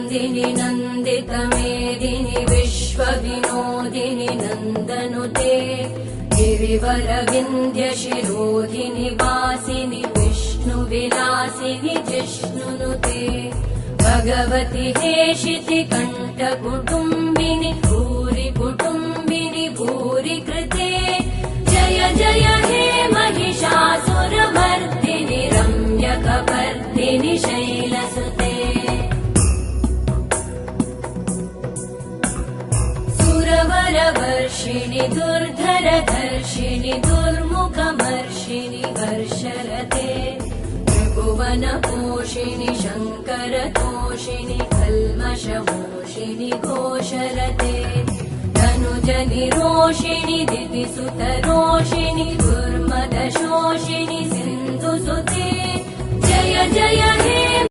नन्दिनि नन्दितमेदिनि विश्वविनोदिनि नन्दनुते गिरिवरविन्ध्यशिरोधिनि वासिनि विष्णुविलासिनि जिष्णुनुते भगवति हेशिति कण्ठकुटुम्बिनि भूरि कुटुम्बिनि भूरि कृते जय जय हे महिषासुरमर्दिनि रम्यकपर्दिनि शैलसुते सुरवरवर्षिणि दुर्धरधर्षिणि दुर्मुखमर्षिणि वर्षरते त्रिभुवनपोषिणि शङ्करतोषिणि कल्मषमोषिणि घोषरते धनुजनिरोषिणि दितिसुतरोषिणि दुर्मदशोषिणि सिन्धुसुते जय जय हे